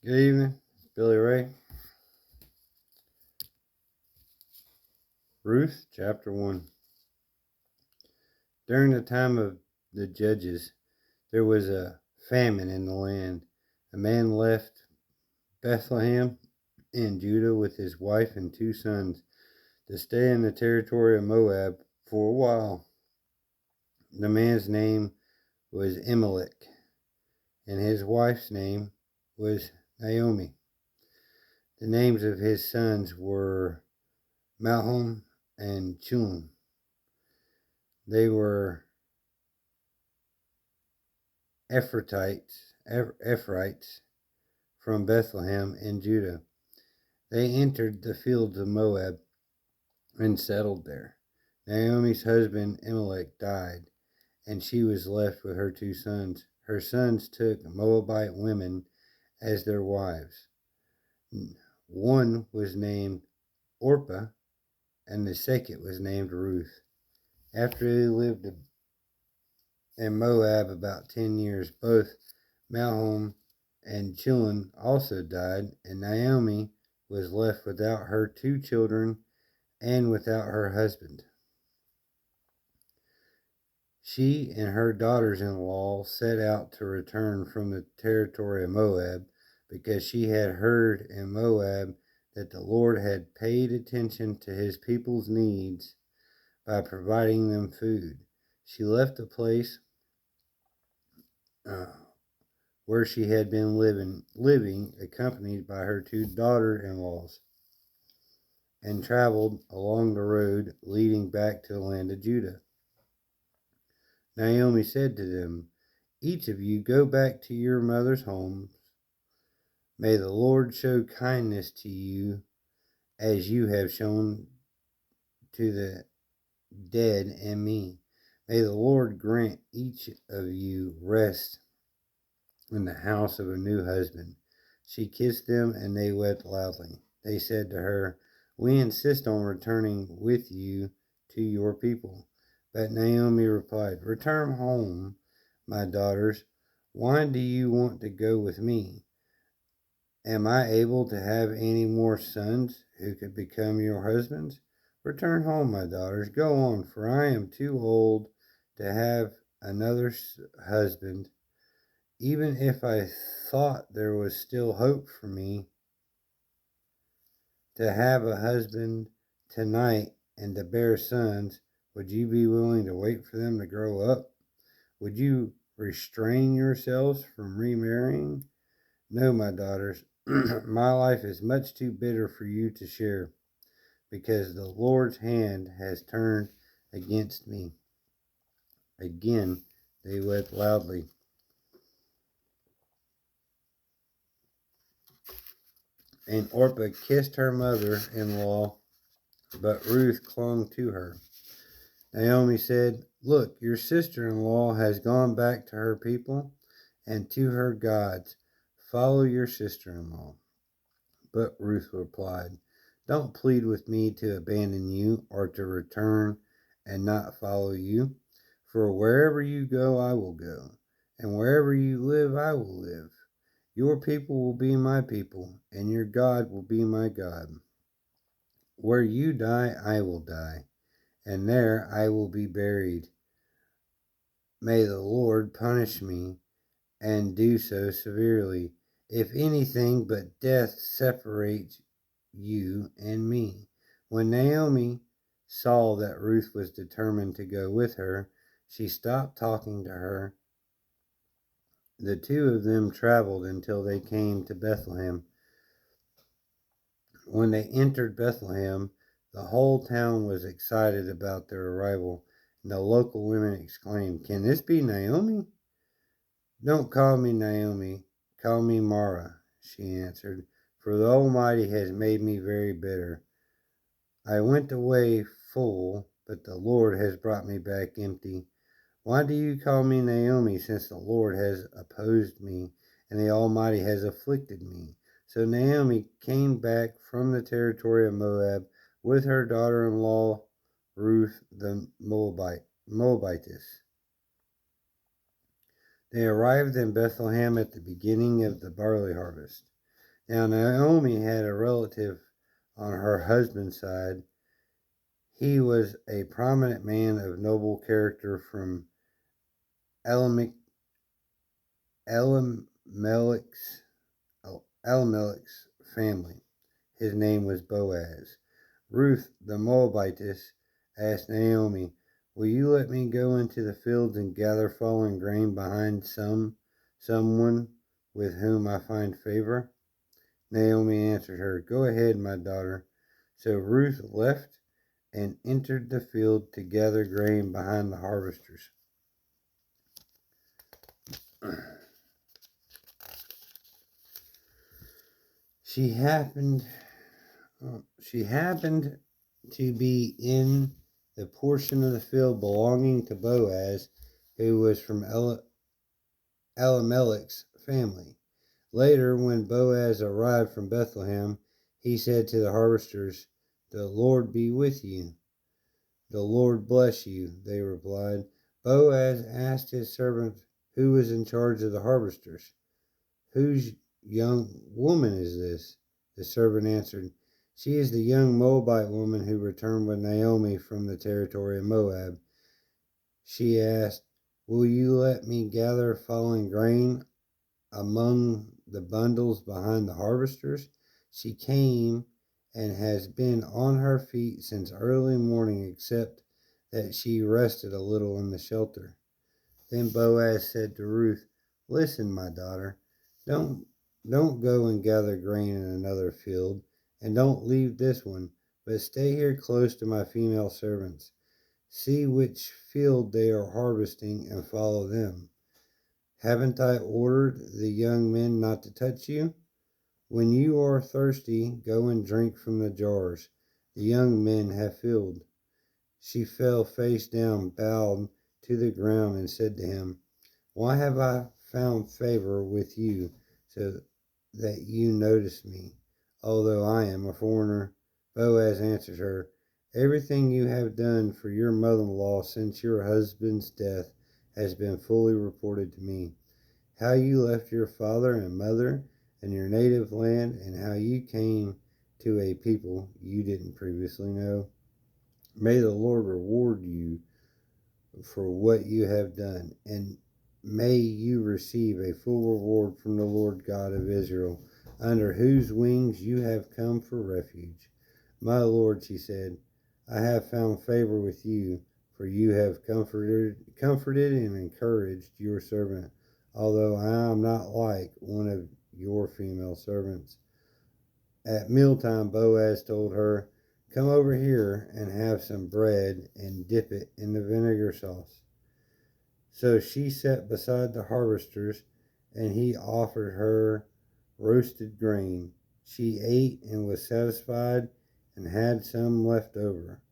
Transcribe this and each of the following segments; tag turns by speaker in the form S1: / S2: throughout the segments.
S1: Good evening, it's Billy Ray. Ruth, chapter 1. During the time of the judges, there was a famine in the land. A man left Bethlehem in Judah with his wife and 2 sons to stay in the territory of Moab for a while. The man's name was Elimelech, and his wife's name was Naomi. The names of his sons were Malham and Chun. They were Ephrathites from Bethlehem in Judah. They entered the fields of Moab and settled there. Naomi's husband Elimelech died, and she was left with her 2 sons. Her sons took Moabite women as their wives. One was named Orpah, and the second was named Ruth. After they lived in Moab about 10 years, both Malham and Chilion also died, and Naomi was left without her 2 children and without her husband. She and her daughters-in-law set out to return from the territory of Moab because she had heard in Moab that the Lord had paid attention to his people's needs by providing them food. She left the place where she had been living, accompanied by her 2 daughters-in-laws, and traveled along the road leading back to the land of Judah. Naomi said to them, "Each of you go back to your mother's homes. May the Lord show kindness to you as you have shown to the dead and me. May the Lord grant each of you rest in the house of a new husband." She kissed them, and they wept loudly. They said to her, "We insist on returning with you to your people." But Naomi replied, "Return home, my daughters. Why do you want to go with me? Am I able to have any more sons who could become your husbands? Return home, my daughters. Go on, for I am too old to have another husband. Even if I thought there was still hope for me to have a husband tonight and to bear sons, would you be willing to wait for them to grow up? Would you restrain yourselves from remarrying? No, my daughters, my life is much too bitter for you to share, because the Lord's hand has turned against me." Again, they wept loudly. And Orpah kissed her mother-in-law, but Ruth clung to her. Naomi said, "Look, your sister-in-law has gone back to her people and to her gods. Follow your sister-in-law." But Ruth replied, "Don't plead with me to abandon you or to return and not follow you. For wherever you go, I will go, and wherever you live, I will live. Your people will be my people, and your God will be my God. Where you die, I will die, and there I will be buried. May the Lord punish me, and do so severely, if anything but death separates you and me." When Naomi saw that Ruth was determined to go with her, she stopped talking to her. The 2 of them traveled until they came to Bethlehem. When they entered Bethlehem, the whole town was excited about their arrival, and the local women exclaimed, "Can this be Naomi?" "Don't call me Naomi, call me Mara," she answered, "for the Almighty has made me very bitter. I went away full, but the Lord has brought me back empty. Why do you call me Naomi, since the Lord has opposed me, and the Almighty has afflicted me?" So Naomi came back from the territory of Moab with her daughter-in-law Ruth the Moabitess. They arrived in Bethlehem at the beginning of the barley harvest. Now, Naomi had a relative on her husband's side. He was a prominent man of noble character from Elimelech, Elimelech's, Elimelech's family. His name was Boaz. Ruth the Moabitess asked Naomi, "Will you let me go into the fields and gather fallen grain behind someone with whom I find favor?" Naomi answered her, "Go ahead, my daughter." So Ruth left and entered the field to gather grain behind the harvesters. She happened she happened to be in the portion of the field belonging to Boaz, who was from Elimelech's family. Later, when Boaz arrived from Bethlehem, he said to the harvesters, "The Lord be with you." "The Lord bless you," they replied. Boaz asked his servant who was in charge of the harvesters. "Whose young woman is this?" The servant answered, "She is the young Moabite woman who returned with Naomi from the territory of Moab." She asked, "Will you let me gather fallen grain among the bundles behind the harvesters?" She came and has been on her feet since early morning, except that she rested a little in the shelter. Then Boaz said to Ruth, "Listen, my daughter, don't don't go and gather grain in another field, and don't leave this one, but stay here close to my female servants. See which field they are harvesting and follow them. Haven't I ordered the young men not to touch you? When you are thirsty, go and drink from the jars the young men have filled." She fell face down, bowed to the ground, and said to him, "Why have I found favor with you so that you notice me, although I am a foreigner?" Boaz answered her, "Everything you have done for your mother-in-law since your husband's death has been fully reported to me. How you left your father and mother and your native land, and how you came to a people you didn't previously know. May the Lord reward you for what you have done, and may you receive a full reward from the Lord God of Israel, under whose wings you have come for refuge." "My Lord," she said, "I have found favor with you, for you have comforted and encouraged your servant, although I am not like one of your female servants." At mealtime, Boaz told her, "Come over here and have some bread and dip it in the vinegar sauce." So she sat beside the harvesters, and he offered her roasted grain. She ate and was satisfied and had some left over.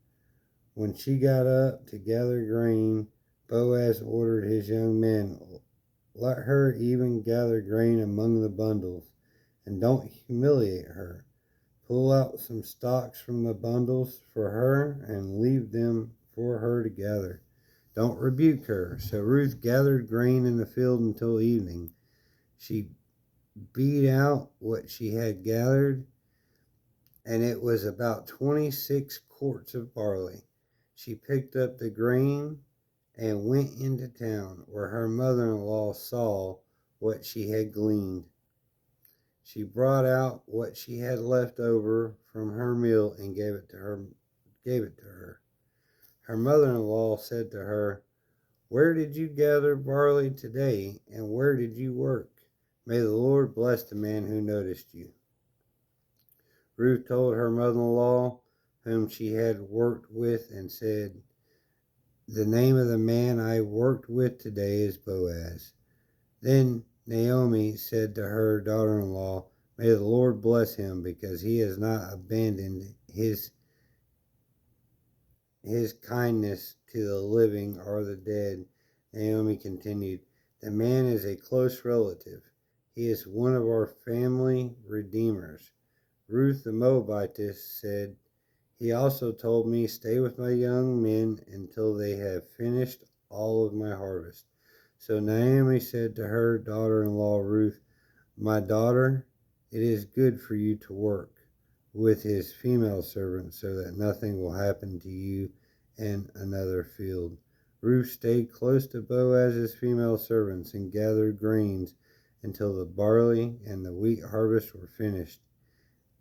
S1: When she got up to gather grain, Boaz ordered his young men, "Let her even gather grain among the bundles, and don't humiliate her. Pull out some stalks from the bundles for her and leave them for her to gather. Don't rebuke her." So Ruth gathered grain in the field until evening. She beat out what she had gathered, and it was about 26 quarts of barley. She picked up the grain and went into town, where her mother-in-law saw what she had gleaned. She brought out what she had left over from her meal and gave it to her. Her mother-in-law said to her, "Where did you gather barley today, and where did you work? May the Lord bless the man who noticed you." Ruth told her mother-in-law whom she had worked with and said, "The name of the man I worked with today is Boaz." Then Naomi said to her daughter-in-law, "May the Lord bless him, because he has not abandoned his kindness to the living or the dead." Naomi continued, "The man is a close relative. He is one of our family redeemers." Ruth the Moabitess said, "He also told me, 'Stay with my young men until they have finished all of my harvest.'" So Naomi said to her daughter-in-law Ruth, "My daughter, It is good for you to work with his female servants so that nothing will happen to you in another field. Ruth stayed close to Boaz's female servants and gathered grains until the barley and the wheat harvest were finished,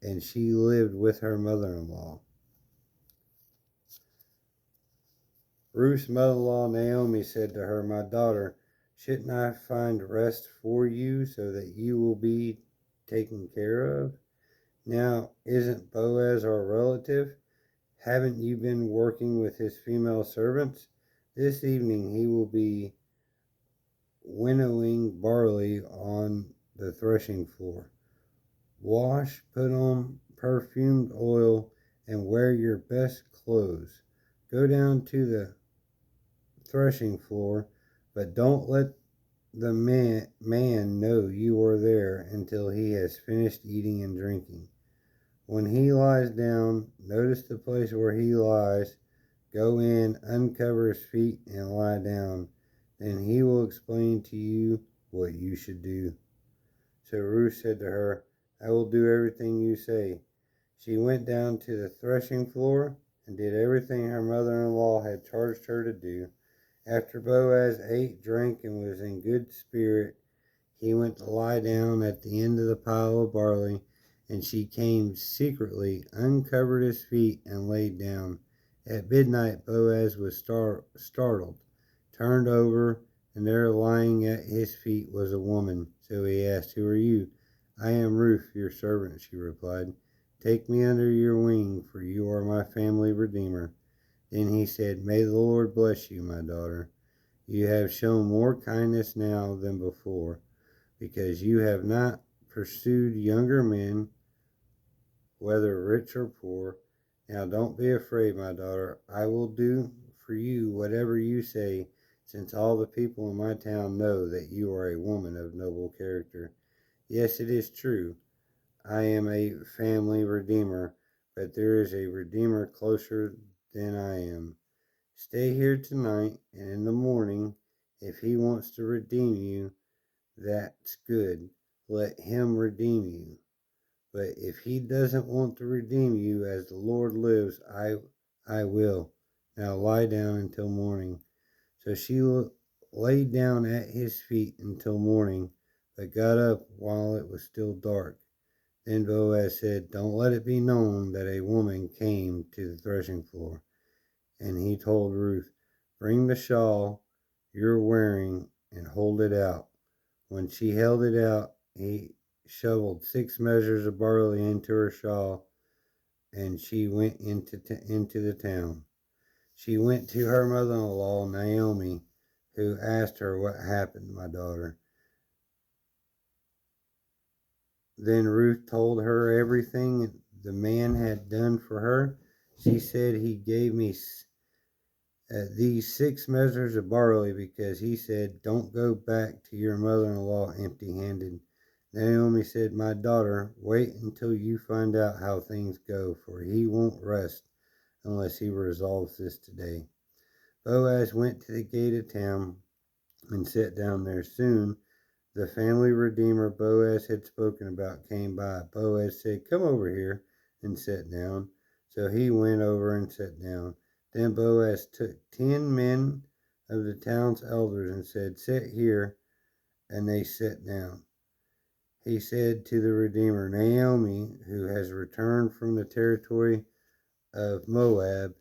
S1: and she lived with her mother-in-law. Ruth's mother-in-law Naomi said to her, "My daughter, shouldn't I find rest for you so that you will be taken care of? Now, isn't Boaz our relative? Haven't you been working with his female servants? This evening he will be winnowing barley on the threshing floor. Wash, put on perfumed oil, and wear your best clothes. Go down to the threshing floor, but don't let the man know you are there until he has finished eating and drinking. When he lies down, notice the place where he lies. Go in, uncover his feet, and lie down. Then he will explain to you what you should do." So Ruth said to her, "I will do everything you say." She went down to the threshing floor and did everything her mother-in-law had charged her to do. After Boaz ate, drank, and was in good spirit, he went to lie down at the end of the pile of barley, and she came secretly, uncovered his feet, and laid down. At midnight Boaz was startled, turned over, and there lying at his feet was a woman. So he asked, "Who are you?" "I am Ruth, your servant," she replied. "Take me under your wing, for you are my family redeemer." Then he said, "May the Lord bless you, my daughter. You have shown more kindness now than before, because you have not pursued younger men, whether rich or poor. Now don't be afraid, my daughter. I will do for you whatever you say, since all the people in my town know that you are a woman of noble character. Yes, it is true. I am a family redeemer, but there is a redeemer closer than I am. Stay here tonight, and in the morning, if he wants to redeem you, that's good. Let him redeem you. But if he doesn't want to redeem you, as the Lord lives, I will. Now lie down until morning." So she lay down at his feet until morning, but got up while it was still dark. Then Boaz said, "Don't let it be known that a woman came to the threshing floor." And he told Ruth, "Bring the shawl you're wearing and hold it out." When she held it out, he shoveled 6 measures of barley into her shawl, and she went into the town. She went to her mother-in-law, Naomi, who asked her, "What happened, my daughter?" Then Ruth told her everything the man had done for her. She said, "He gave me these 6 measures of barley because he said, 'Don't go back to your mother-in-law empty-handed.'" Naomi said, "My daughter, wait until you find out how things go, for he won't rest unless he resolves this today." Boaz went to the gate of town and sat down there. Soon the family redeemer Boaz had spoken about came by. Boaz said, "Come over here and sit down." So he went over and sat down. Then Boaz took 10 men of the town's elders and said, "Sit here," and they sat down. He said to the Redeemer, "Naomi, who has returned from the territory of Moab,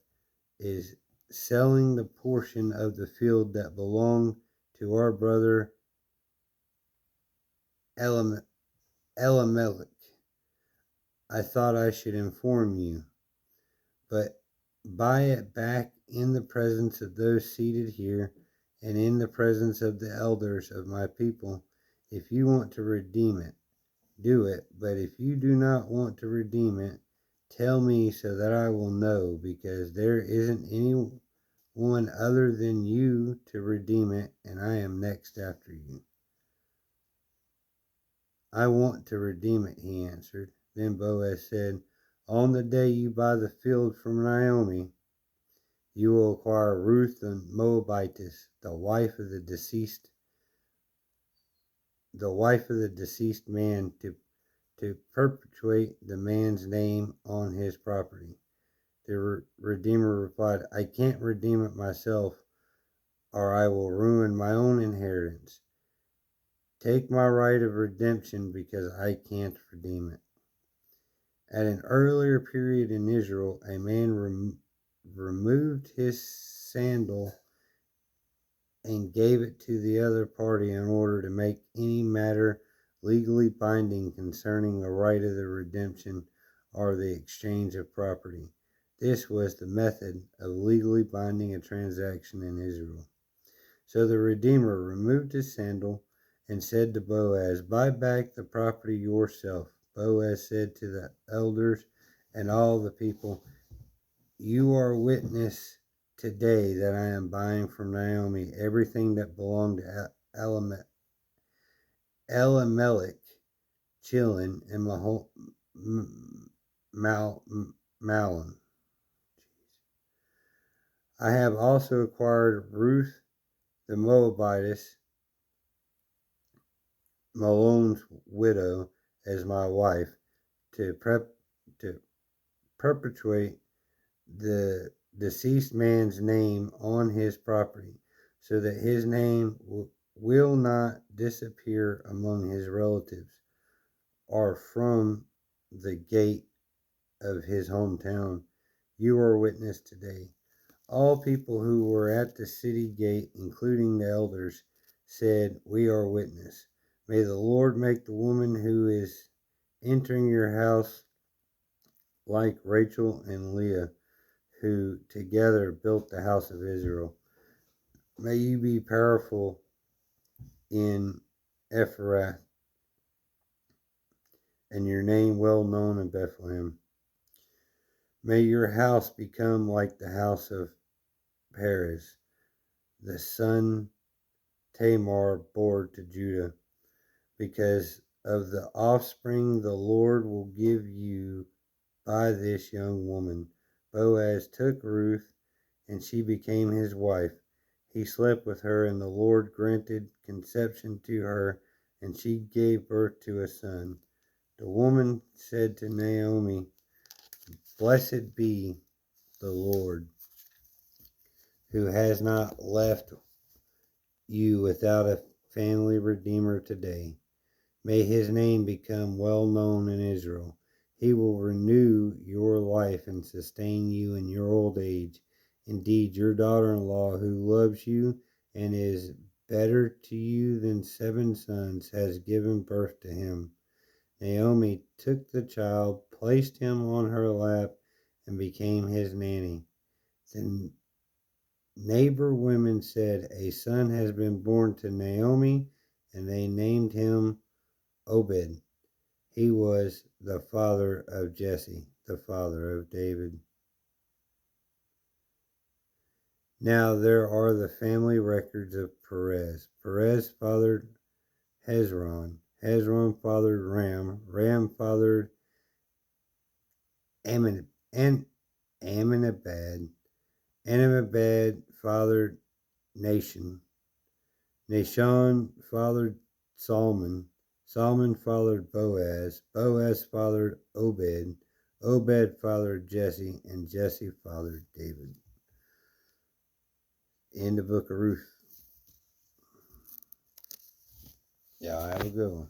S1: is selling the portion of the field that belonged to our brother Elimelech. I thought I should inform you, but buy it back in the presence of those seated here and in the presence of the elders of my people. If you want to redeem it, do it, but if you do not want to redeem it, tell me so that I will know, because there isn't anyone other than you to redeem it, and I am next after you." "I want to redeem it," he answered. Then Boaz said, "On the day you buy the field from Naomi, you will acquire Ruth the Moabitess, the wife of the deceased man, to perpetuate the man's name on his property. The Redeemer replied, I can't redeem it myself, or I will ruin my own inheritance. Take my right of redemption because I can't redeem it. At an earlier period in Israel, a man removed his sandal and gave it to the other party in order to make any matter legally binding concerning the right of the redemption or the exchange of property. This was the method of legally binding a transaction in Israel. So the Redeemer removed his sandal and said to Boaz, Buy back the property yourself. Boaz said to the elders and all the people, You are witness today that I am buying from Naomi everything that belonged to Elimelech, Chilon, and Malon. I have also acquired Ruth the Moabitess, Malon's widow, as my wife, to perpetuate the deceased man's name on his property, so that his name will not disappear among his relatives or from the gate of his hometown. You are witness today. All people who were at the city gate, including the elders, said, We are witness. May the Lord make the woman who is entering your house like Rachel and Leah, who together built the house of Israel. May you be powerful in Ephrath, and your name well known in Bethlehem. May your house become like the house of Perez, the son Tamar bore to Judah, because of the offspring the Lord will give you by this young woman. Boaz took Ruth, and she became his wife. He slept with her, and the Lord granted conception to her, and she gave birth to a son. The woman said to Naomi, Blessed be the Lord, who has not left you without a family redeemer today. May his name become well known in Israel. He will renew your life and sustain you in your old age. Indeed, your daughter-in-law, who loves you and is better to you than 7 sons, has given birth to him. Naomi took the child, placed him on her lap, and became his nanny. The neighbor women said, A son has been born to Naomi, and they named him Obed. He was the father of Jesse, the father of David. Now there are the family records of Perez. Perez fathered Hezron. Hezron fathered Ram. Ram fathered Amminadab. Amminadab fathered Nahshon. Nahshon fathered Salmon. Salmon fathered Boaz. Boaz fathered Obed. Obed fathered Jesse, and Jesse fathered David. In the book of Ruth. Yeah, have a good one.